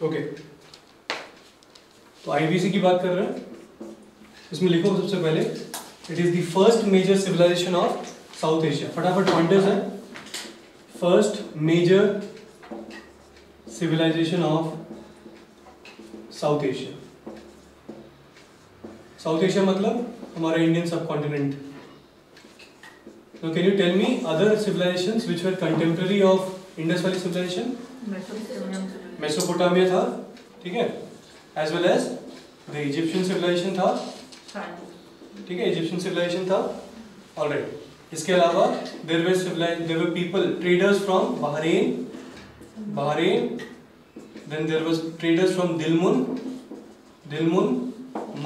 Okay, तो IBC की बात कर रहे हैं। इसमें लिखो सबसे पहले it is the first major civilisation of South Asia. फटाफट पॉइंटर्स है। First major civilisation of South Asia. South Asia मतलब हमारा Indian subcontinent. Now can you tell me other civilizations which were contemporary of Indus Valley civilization? Mesopotamia था, ठीक है, as well as the Egyptian civilization था, ठीक है, Egyptian civilization था, alright. इसके अलावा there were people traders from Bahrain, then there was traders from Dilmun,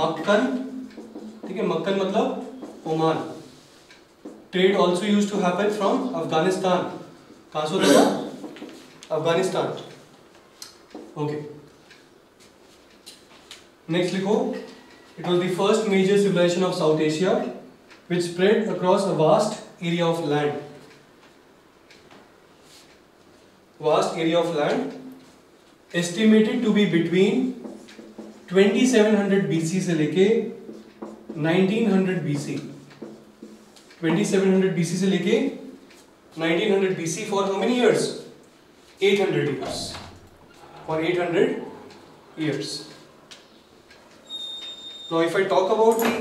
Makkan, ठीक है, मक्कन मतलब Oman. Trade also used to happen from Afghanistan. कहाँ से होता था? अफगानिस्तान. Okay. Next लिखो. It was the first major civilization of South Asia, which spread across a vast area of land. Vast area of land, estimated to be between 2700 BC से लेके 1900 BC. 2700 BC से लेके 1900 BC for how many years? 800 years. For 800 years. Now if I talk about the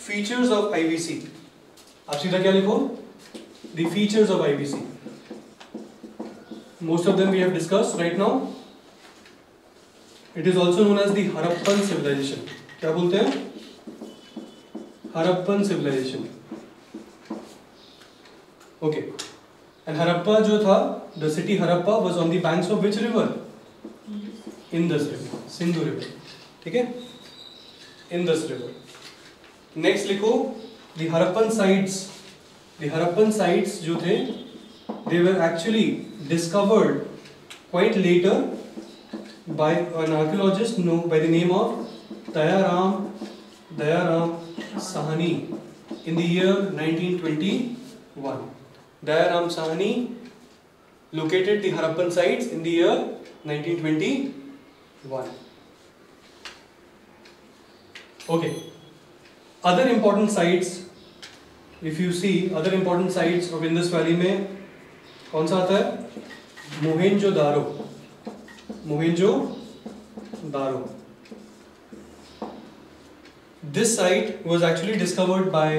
features of IBC, आप सीधा क्या लिखो? The features of IBC. Most of them we have discussed right now. It is also known as the Harappan civilization. क्या बोलते हैं? Harappan civilization. Okay. And Harappa जो था, the city Harappa was on the banks of which river? Indus river, Sindhu river. ठीक है? Indus river. Next लिखो the Harappan sites. The Harappan sites जो थे, they were actually discovered quite later by an archaeologist by the name of Dayaram Sahani in the year 1921. Dayaram Sahani located the Harappan sites in the year 1921. Okay. Other important sites, if you see other important sites of Indus Valley में कौन सा आता है? Mohenjo-daro. This site was actually discovered by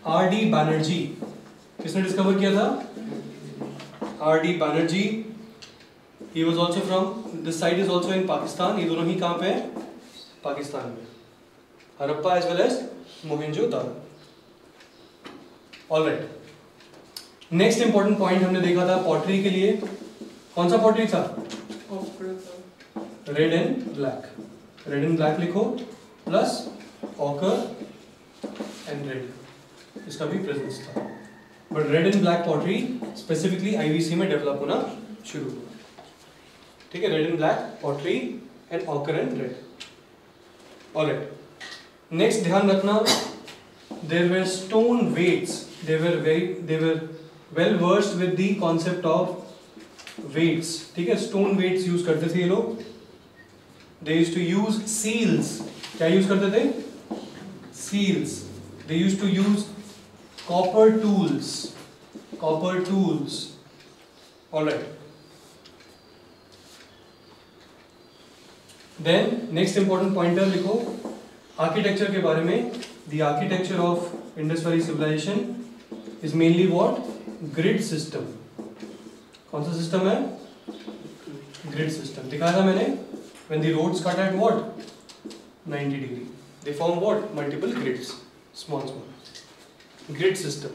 R.D. Banerjee. किसने discover किया था? R.D. Banerjee. He was also from. This site is also in Pakistan. ये दोनों ही कहाँ पे हैं? पाकिस्तान में. Harappa as well as Mohenjo-daro. All right. Next important point हमने देखा था पॉटरी के लिए. कौन सा पॉटरी था? Red and black. Red and black लिखो प्लस ऑकर एंड रेड, इसका भी प्रेजेंस था. But red and black pottery specifically IVC में डेवलप होना शुरू हुआ. ठीक है, red and black pottery and ochre and red. Alright. Next ध्यान रखना, there were stone weights. they were well versed with the concept of weights. ठीक है, stone weights use करते थे ये लोग. They used to use seals. क्या use करते थे? Seals. They used to use copper tools. All right. Then next important pointer लिखो architecture के बारे में. The architecture of Indus Valley civilization is mainly what? Grid system. कौन सा system है? Grid system. दिखाया था मैंने. When the roads cut at what? 90 degree. They form what? Multiple grids. Small. Grid system.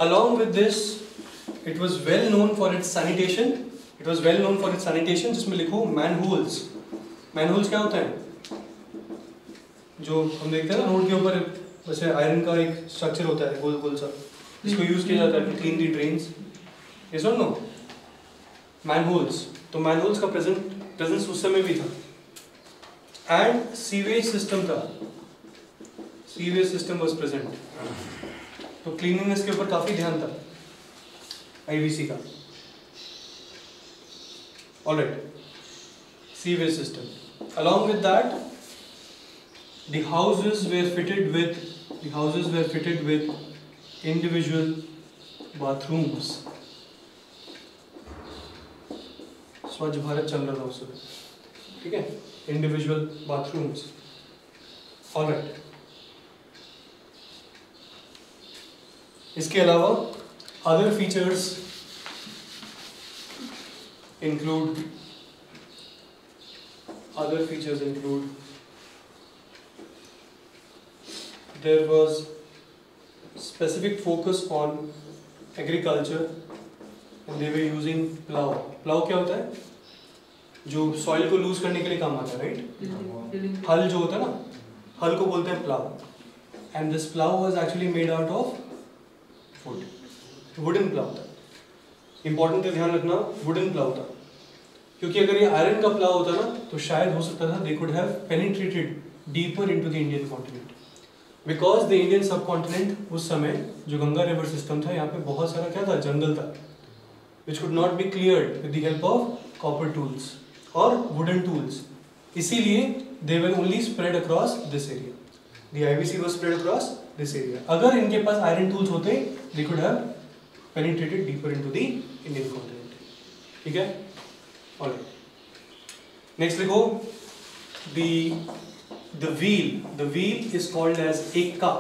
Along with this, it was well known for its sanitation. जिसमें लिखो manholes. Manholes क्या होता है? जो हम देखते हैं ना रोड के ऊपर वैसे आयरन का एक स्ट्रक्चर होता है गोल सा, जिसको यूज किया जाता है to clean the drains. Yes और नो? मैनहोल्स. तो मैनहोल्स का प्रेजेंस उस समय भी था. एंड सीवेज सिस्टम था. Sewage system was present. तो क्लीनिंगनेस के ऊपर काफी ध्यान था आईवीसी का. Alright, sewage system. Along with that, the houses were fitted with individual bathrooms. स्वच्छ भारत चल रहा था उस समय, ठीक है, इंडिविजुअल बाथरूम्स. ऑलराइट, इसके अलावा other features include there was specific focus on agriculture and they were using plow. Plow क्या होता है? जो सॉइल को लूज करने के लिए काम आता है, राइट? हल जो होता है ना, हल को बोलते हैं plough. And this plough was actually made out of would. Wooden plough था. इंपॉर्टेंट है ध्यान रखना, वुडन प्लाव था, क्योंकि अगर ये आयरन का प्लाव होता ना तो शायद हो सकता था दे could have penetrated deeper into the Indian continent, because the Indian सब कॉन्टिनेंट उस समय जो गंगा रिवर सिस्टम था, यहाँ पे बहुत सारा क्या था, जंगल था, which could not be cleared with the help of copper tools और वुडन टूल्स. इसीलिए they were only spread across this area. The IVC was spread across this area. अगर इनके पास आयरन टूल्स होते they could have penetrated deeper into the Indian continent. ठीक है, alright. Next लिखो, the wheel is called as एक्का.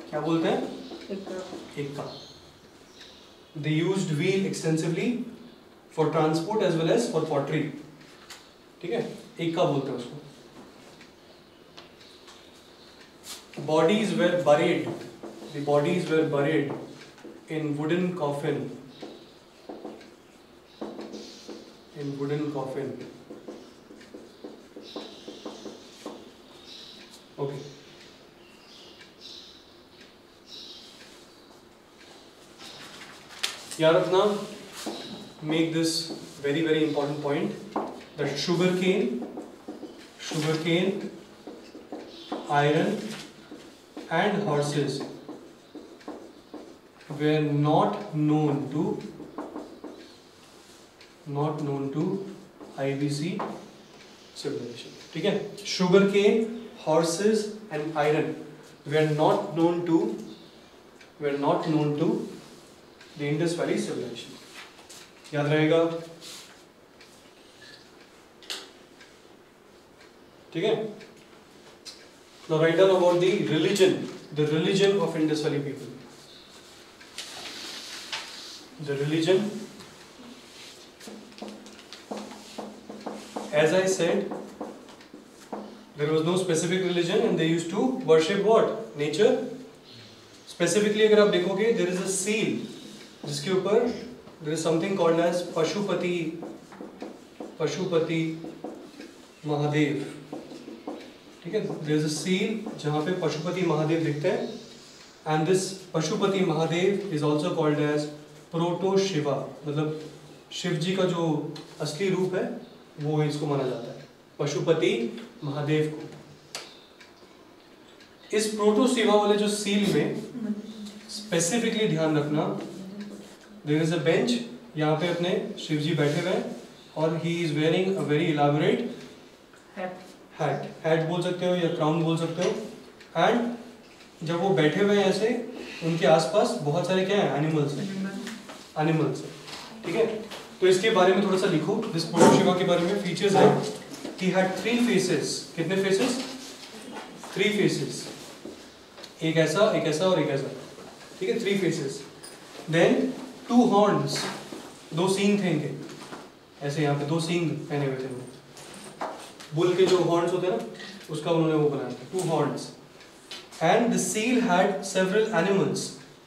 क्या बोलते हैं? Ekka. They used wheel extensively for transport as well as for pottery. ठीक है, एक्का बोलते हैं उसको. Bodies were buried. The bodies were buried in wooden coffin. In wooden coffin. Okay. याद रखना, make this very very important point, that sugarcane, iron and horses were not known to IVC civilization. ठीक है, sugarcane, horses and iron were not known to the Indus Valley civilization. याद रहेगा, ठीक है. Now write down about the religion of Indus Valley people. The religion, as I said, there was no specific religion and they used to worship what? Nature. Specifically अगर आप देखोगे, there is a seal जिसके ऊपर there is something called as Pashupati Mahadev. ठीक है, there is a seal जहाँ पे पशुपति महादेव दिखते हैं, and this Pashupati Mahadev is also called as proto Shiva. मतलब शिव जी का जो असली रूप है वो इसको माना जाता है, पशुपति महादेव को. इस प्रोटो शिवा वाले जो सील में स्पेसिफिकली ध्यान रखना, देयर इज अ बेंच, यहाँ पे अपने शिव जी बैठे हुए हैं और he is wearing a very elaborate hat बोल सकते हो या क्राउन बोल सकते हो. एंड जब वो बैठे हुए हैं ऐसे, उनके आसपास बहुत सारे क्या है, एनिमल्स हैं. ठीक है, तो इसके बारे में थोड़ा सा लिखो. दिस प्रोटो शिवा के बारे में फीचर्स है. He had 3 faces. कितने faces? 3 faces. एक ऐसा और एक ऐसा. ठीक है, 3 faces. Then 2 horns. 2 सींग थे इनके. ऐसे यहाँ पे 2 सींग पहने हुए थे. बुल के जो horns होते हैं ना, उसका उन्होंने वो बनाया था, 2 horns. And the seal had several animals.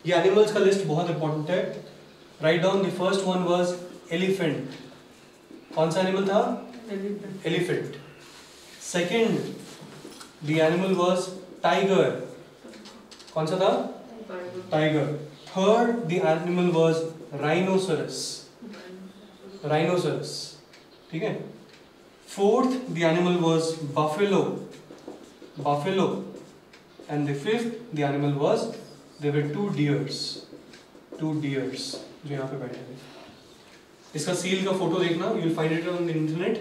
ये animals का list बहुत important है. Write down, the first one was elephant. कौन सा animal था? Elephant. Second, the animal was tiger. कौन सा था? Tiger. Third, the animal was rhinoceros. ठीक है. Fourth, the animal was buffalo. And the fifth, the animal was, there were 2 deers. जो यहाँ पे बैठे थे. इसका सील का फोटो देखना, you will find it on the internet.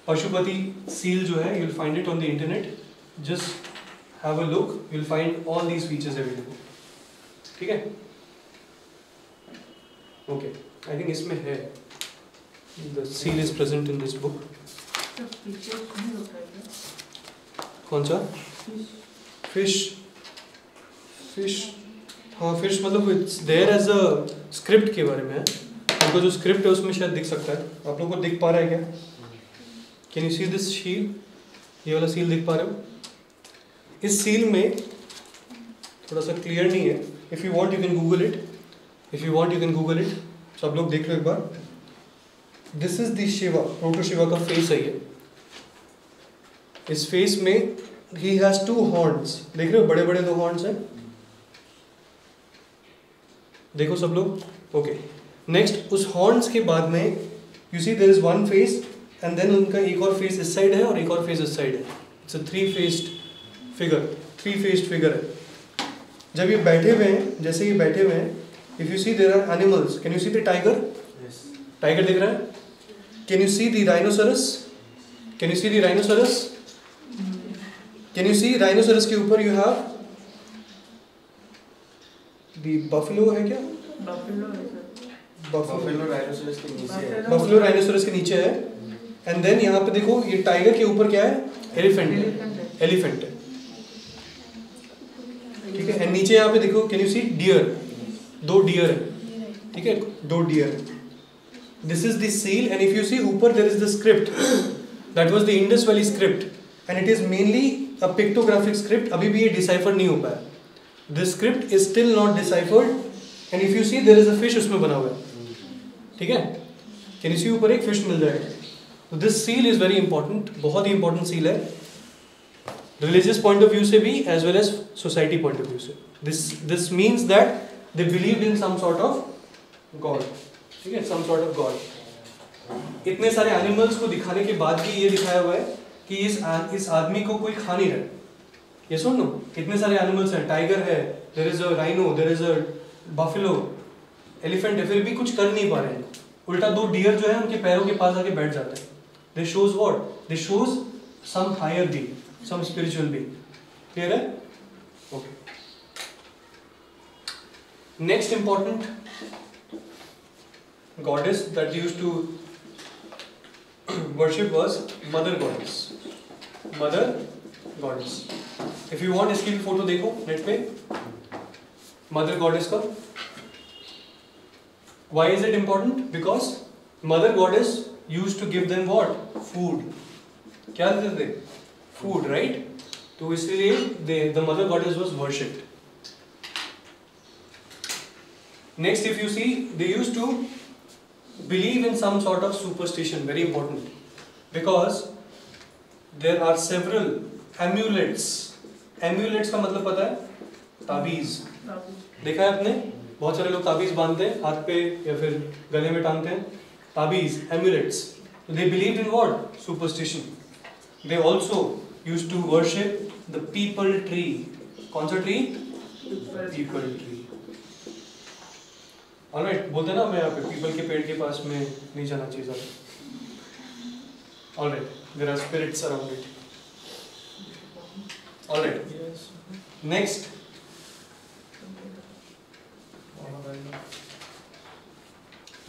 Pashupati seal जो है, you will find it on the internet. Just have a look, you will find all these features available. ठीक है, ओके. आई थिंक इसमें है, the seal is present in this book. कौन सा? Fish. Fish, हाँ fish मतलब it's there as a script के बारे में है. उनका जो स्क्रिप्ट है उसमें शायद दिख सकता है. आप लोगों को दिख पा रहा है क्या? Can you see this seal? ये वाला सील दिख पा रहे हो? इस सील में थोड़ा सा क्लियर नहीं है. If you want you can google it. If you want you can google it. सब लोग देख लो एक बार. This is the Shiva, proto Shiva का फेस है ये. इस फेस में ही हैज 2 हॉर्न्स. देख रहे हो, बड़े बड़े 2 हॉर्न्स हैं. देखो सब लोग. ओके, नेक्स्ट उस हॉर्न्स के बाद में you see there is 1 face and then उनका एक और फेस इस साइड है और एक और फेस इस साइड है. It's a 3-faced figure. 3-faced figure है. जब ये बैठे हुए हैं, जैसे ये बैठे हुए हैं, if you see there are animals. Can you see the tiger? Tiger दिख रहा है. Can you see the rhinoceros? Can you see the rhinoceros? Can you see rhinoceros के ऊपर यू हैव द बफेलो है क्या? बफेलो राइनोसरस के नीचे है. बफेलो राइनोसरस के नीचे है. एंड देन यहाँ पे देखो, ये टाइगर के ऊपर क्या है? एलिफेंट है. एलिफेंट है. ठीक है. एंड नीचे यहाँ पे देखो, can you see deer? 2 deer है. ठीक है, 2 deer. This is the seal. And if you see ऊपर there is the script. That was the Indus valley script and it is mainly a pictographic script. अभी भी ये डिसाइफर नहीं हो पाया. This script is still not deciphered. And if you see there is a fish उसमें बना हुआ है. ठीक है, कैन यू सी ऊपर एक फिश मिल जाएगा. तो this seal is very important. बहुत ही इंपॉर्टेंट सील है, रिलीजियस पॉइंट ऑफ व्यू से भी as well as society point of view से. This means that they believe in some sort of god. ठीक है, सम सॉर्ट ऑफ गॉड. इतने सारे एनिमल्स को दिखाने के बाद भी ये दिखाया हुआ है कि इस आदमी को कोई खा नहीं रहा. ये सुन लो, कितने सारे एनिमल्स हैं. टाइगर है, there is a rhino, there is a buffalo, elephant है, फिर भी कुछ कर नहीं पा रहे हैं. उल्टा 2 डियर जो है उनके पैरों के पास आके बैठ जाते हैं. They shows what? They shows some higher being, some spiritual being. Clear है? Okay. Next important goddess that they used to worship was mother goddess. Mother goddess. If you want, इसकी भी फोटो देखो नेट पे, mother goddess का. Why is it important? Because mother goddess used to give them what? Food. क्या देते थे? Food, right? तो इसलिए the mother goddess was worshipped. Next, if you see, they used to believe in some sort of superstition. Very important, because there are several amulets. Amulets का मतलब पता है? ताबीज. देखा है आपने? बहुत सारे लोग ताबीज बांधते हैं हाथ पे या फिर गले में टांगते हैं. ताबीज, amulets. They believed in what? Superstition. They also used to worship the peepal tree. कौन सा tree? Peepal tree. Alright, बोलते ना मैं यहाँ पे पीपल के पेड़ के पास में नहीं जाना चाहिए. Alright, there are spirits around it. Alright, next.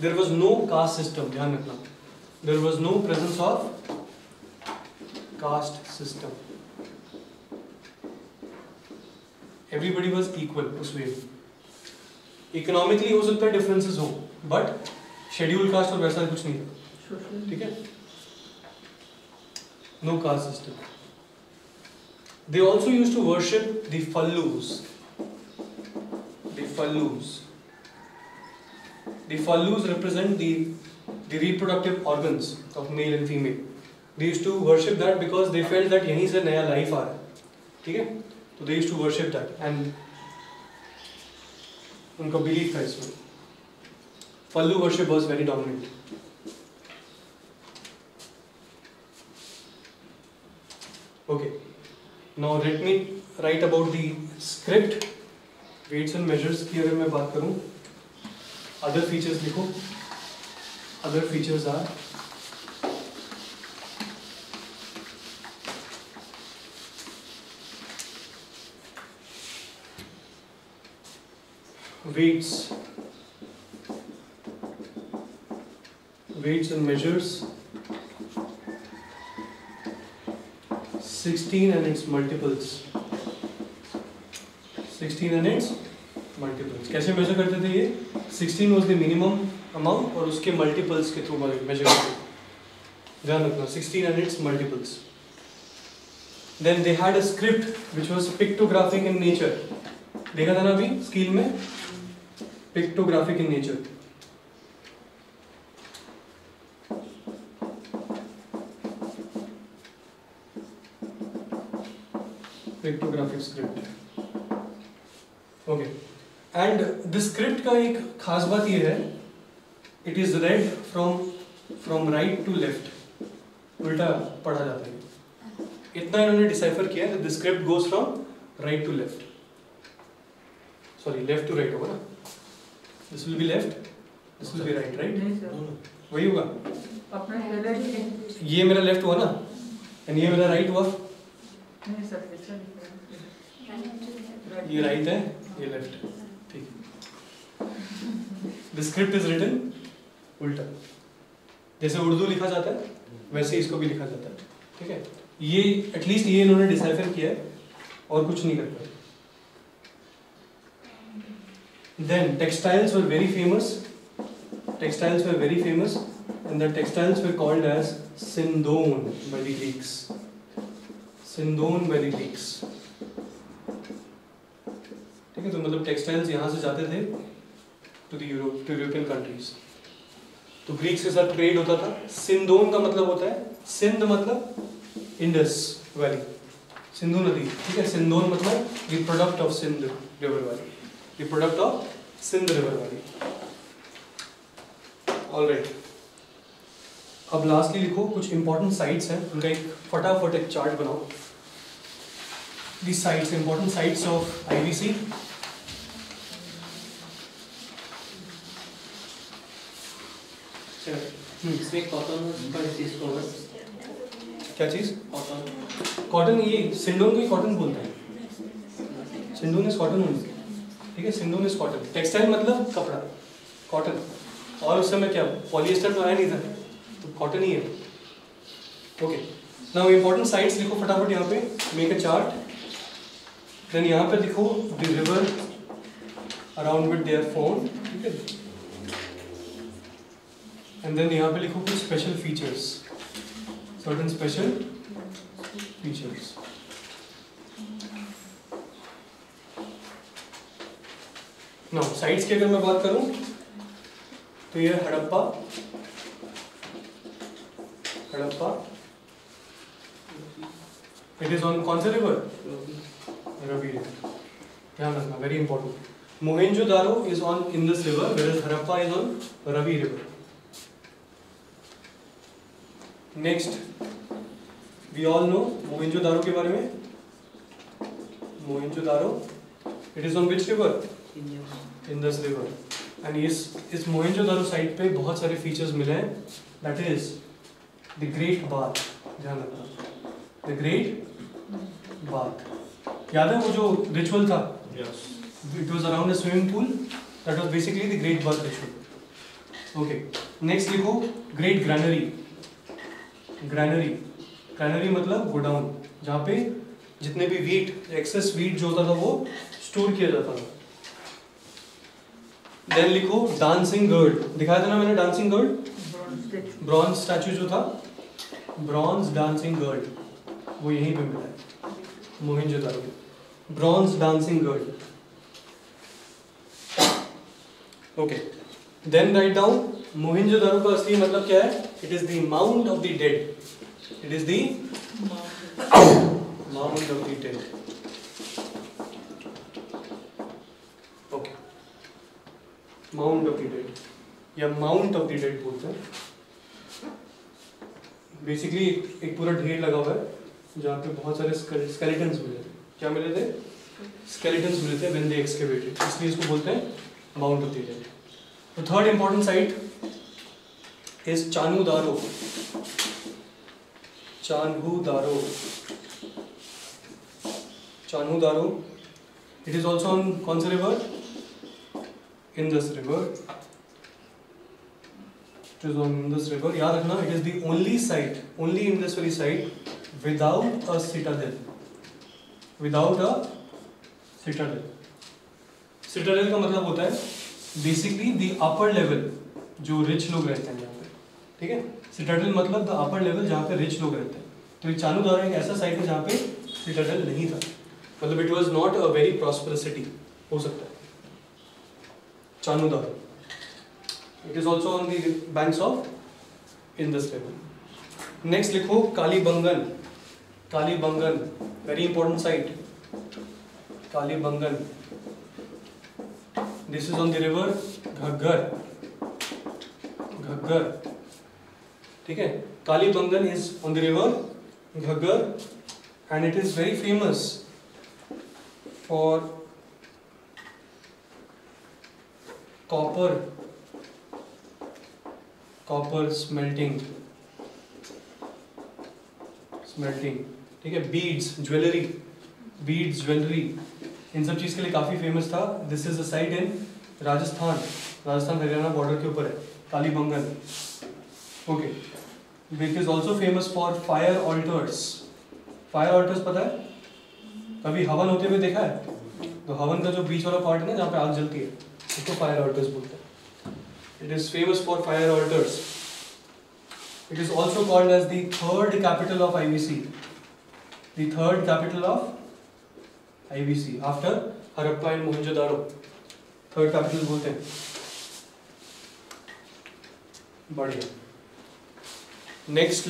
There was no caste system. ध्यान रखना. There was no presence of caste system. Everybody was equal उस वे. इकोनॉमिकली हो सकता है डिफरेंसेस हो, बट शेड्यूल कास्ट और वैसा कुछ नहीं था. ठीक है, no caste system. They also used to worship the phallus. The phallus represent the reproductive organs of male and female. They used to worship that because they felt that यहीं से नया लाइफ आ रहा है. ठीक है, तो they used to worship that and उनका belief था इसमें. Phallus worship was very dominant. Okay, now let me write about the script. Weights and measures की अगर मैं बात करूं, अदर फीचर्स लिखो. other features are weights and measures, 16 and its multiples, 16 and its multiples. कैसे major करते थे ये? 16 was the minimum amount और उसके multiples के थ्रू मेजर करते थे. ध्यान रखना, 16 and its multiples. Then they had a script which was pictographic in nature. देखा था ना अभी स्किल में, pictographic in nature. Pictographic script. Okay. And this script का एक खास बात ये है, it is read from right to left. उल्टा पढ़ा जाता है. इतना इन्होंने डिसाइफर किया है, the script goes from right to left. Sorry, left to right होगा ना? This will be left, this will be right, right? नहीं सर, वही होगा. अपना हेलर ये मेरा लेफ्ट हुआ ना, and ये मेरा राइट हुआ. नहीं सर, ऐसा नहीं ये राइट है, ये लेफ्ट है. ठीक है. The script is written उल्टा. जैसे उर्दू लिखा जाता है, वैसे इसको भी लिखा जाता है. ठीक है. ये एटलीस्ट ये इन्होंने डिसाइफर किया है और कुछ नहीं करता. Then textiles were very famous. Textiles were very famous, and the textiles were called as Sindon by the Greeks. Sindon by the Greeks. ठीक है. तो मतलब टेक्सटाइल्स यहाँ से जाते थे टू यूरोपियन कंट्रीज. तो ग्रीक्स के साथ ट्रेड होता था. सिंधोन का मतलब होता है, सिंध मतलब इंडस वैली, सिंधु नदी. ठीक है. सिंधोन मतलब the product of Sindh river valley, the product of Sindh river valley. Alright. अब लास्टली लिखो कुछ इंपॉर्टेंट साइट्स हैं, उनका एक फटाफट एक चार्ट बनाओ. These sites, important sites of IVC. इसमें कॉटन का चीज होगा. क्या चीज? कॉटन. कॉटन, ये सिंडोन को ही कॉटन बोलते हैं. सिंडोन इज कॉटन ओनली. ठीक है. सिंडोन इज कॉटन. टेक्सटाइल मतलब कपड़ा, कॉटन. और उस समय क्या पॉलिएस्टर तो आया नहीं था, तो कॉटन ही है. ओके. नाउ इंपॉर्टेंट साइट्स लिखो फटाफट यहाँ पे. Make a chart. देन यहाँ पे लिखो the river around which they are found. ठीक है. एंड देन यहाँ पे लिखो कुछ special features, certain special features. Now sites की अगर मैं बात करूं तो ये Harappa, Harappa. It is on कौन सा रिवर? रवि रिवर. ध्यान रखना, very important. Mohenjodaro is on Indus river, whereas Harappa is on Ravi river. Next, we all know Mohenjodaro के बारे में. Mohenjodaro, it is on which river? Indus river. And इस मोहेंजोदारो साइट पे बहुत सारे फीचर्स मिले हैं. That is the great bath. ध्यान रखना, द ग्रेट बाथ. याद है वो जो रिचुअल था? Yes. It was around a swimming pool. That was basically the great bath ritual. Okay. Next लिखो great granary. Granary. Granary मतलब गोडाउन, जहाँ पे जितने भी वीट, एक्सेस वीट जो होता था वो स्टोर किया जाता था. Then लिखो डांसिंग गर्ल. दिखाया था ना मैंने डांसिंग गर्ल, ब्रॉन्ज स्टैचू जो था, ब्रॉन्ज डांसिंग गर्ल, वो यहीं पे मिला है Mohenjodaro. Bronze dancing girl. Okay. Then write down Mohenjodaro का असली मतलब क्या है? It is the mound of the dead. It is the mound of the dead. Okay. Mound of the dead या माउंट ऑफ द डेड बोलते हैं. बेसिकली एक पूरा ढेर लगा हुआ है जहाँ पे बहुत सारे स्केलेटन्स मिले थे. क्या मिले थे? स्केलेटन्स मिले थे व्हेन दे एक्सकेवेटेड, इसलिए इसको बोलते हैं माउंट ऑफ द डेड. तो third important site is Chanhu-Daro. Chanhu-Daro. Chanhu-Daro. It is also on कौन सा river? Indus River. It is on Indus River. याद रखना, it is the only site, only Indus Valley site without a citadel. Without a citadel. Citadel का मतलब होता है basically the upper level जो rich लोग रहते हैं यहाँ पे, ठीक है? Citadel मतलब the upper level जहाँ पे rich लोग रहते हैं. तो ये चानू-दारो एक ऐसा साइट है जहाँ पे citadel नहीं था, मतलब it was not a very prosperous city हो सकता है. चानू-दारो. It is also on the banks of Indus River. Next लिखो Kalibangan. Kalibangan, very important site. Kalibangan. This is on the river Ghaggar. Ghaggar. ठीक है? Kalibangan is on the river Ghaggar and it is very famous for copper smelting, ठीक है? Jewellery, इन सब चीज़ के लिए काफ़ी famous था. This is a site in Rajasthan Haryana border के ऊपर है, Kalibangan. Okay. It is also famous for fire alters. Fire alters पता है? कभी हवन होते हुए देखा है? तो हवन का जो बीच वाला पार्ट है ना जहाँ पे आग जलती है, उसको फायर ऑल्टर्स बोलते हैं. It is famous for fire altars. It is also called as the third capital of IVC. The third capital of IVC after Harappa and Mohenjo-daro. Third capital बोलते हैं. बढ़िया. Next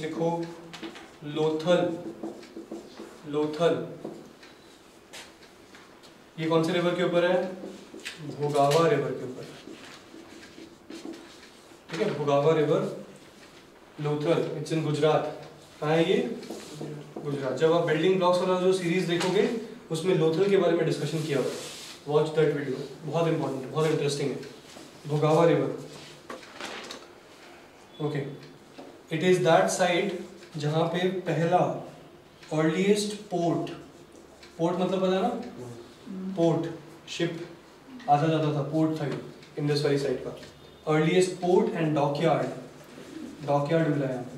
लिखो लोथल. ये कौन से रिवर के ऊपर है? भोगावा रिवर के ऊपर, ठीक है? भोगावा river, Lothal. It's in Gujarat. कहाँ है ये? गुजरात. जब आप बिल्डिंग ब्लॉक्स वाला जो सीरीज देखोगे उसमें लोथल के बारे में डिस्कशन किया हुआ है. वॉच दैट वीडियो, बहुत इंपॉर्टेंट है, बहुत इंटरेस्टिंग है. भोगावा river. Okay. It is that site जहाँ पे पहला अर्लीस्ट पोर्ट मतलब पता है ना? पोर्ट, शिप आता जाता था, पोर्ट था इंडस वैली साइड का. अर्लीस्ट पोर्ट एंड डॉकयार्ड मिला है यहाँ पे.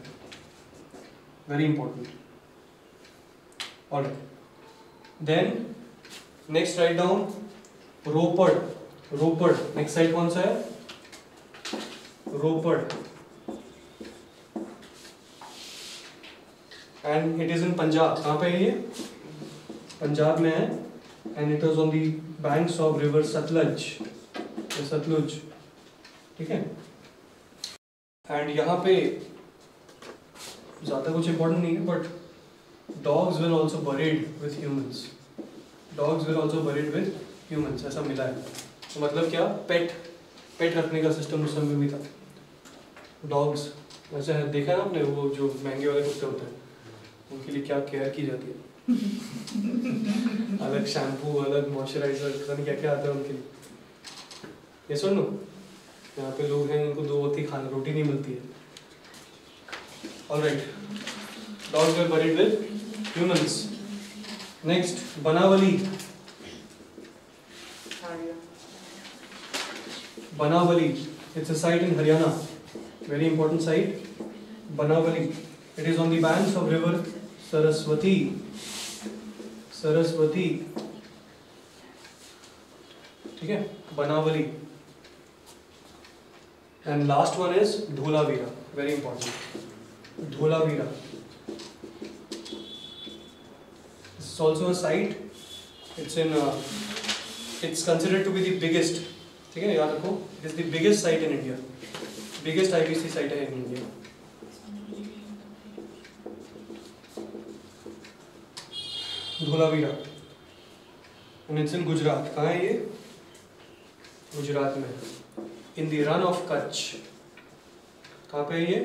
Very important. Alright. Then next write down Ropar. Next side कौन सा है? Ropar. And it is in Punjab. कहाँ पे है ये? पंजाब में है. And it was on the banks of river Sutlej. ठीक है? एंड यहाँ पे ज़्यादा कुछ इंपॉर्टेंट नहीं है, but dogs will also buried with humans. ऐसा मिला है. तो मतलब क्या? पेट रखने का सिस्टम उस समय भी था. डॉग्स वैसे है, देखा है ना आपने वो जो महंगे वाले कुत्ते होते हैं, उनके लिए क्या केयर की जाती है. अलग शैम्पू, अलग मॉइस्चराइजर, पता नहीं क्या क्या आता है उनके लिए. ये सुन लो, यहाँ पे लोग हैं इनको 2 वक्त ही खाना, रोटी नहीं मिलती है. Alright. Dogs were buried with humans. Next Banawali. It's a site in Haryana. Very important site. Banawali. It is on the banks of river Saraswati. ठीक है? Banawali. And last one is Dholavira. Very important. Dholavira. This is also a site. It's considered to be the biggest. ठीक है? याद रखो. It is the biggest site in India. Biggest IBC site है in India. Dholavira. And it's in Gujarat. कहाँ है ये? गुजरात में. In the run of Kutch. कहाँ पे है ये?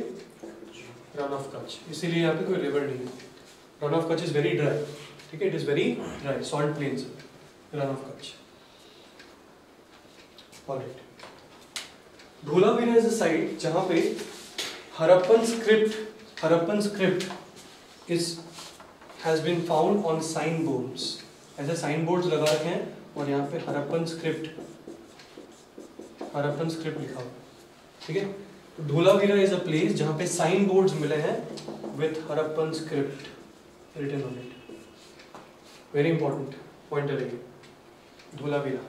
Run of Kutch. इसीलिए यहाँ पे कोई river नहीं है. Run of Kutch is very dry. ठीक है? It is very dry. Salt plains. Run of Kutch. Alright. Dholavira is a site जहाँ पे Harappan script has been found on sign boards. ऐसे साइन बोर्ड्स लगा रखे हैं और यहाँ पे हरप्पन स्क्रिप्ट लिखा हुआ, ठीक है। तो धोलावीरा इज अ प्लेस जहाँ पे साइन बोर्ड्स मिले हैं with Harappan script written on it. Very important pointer है ये, धोलावीरा।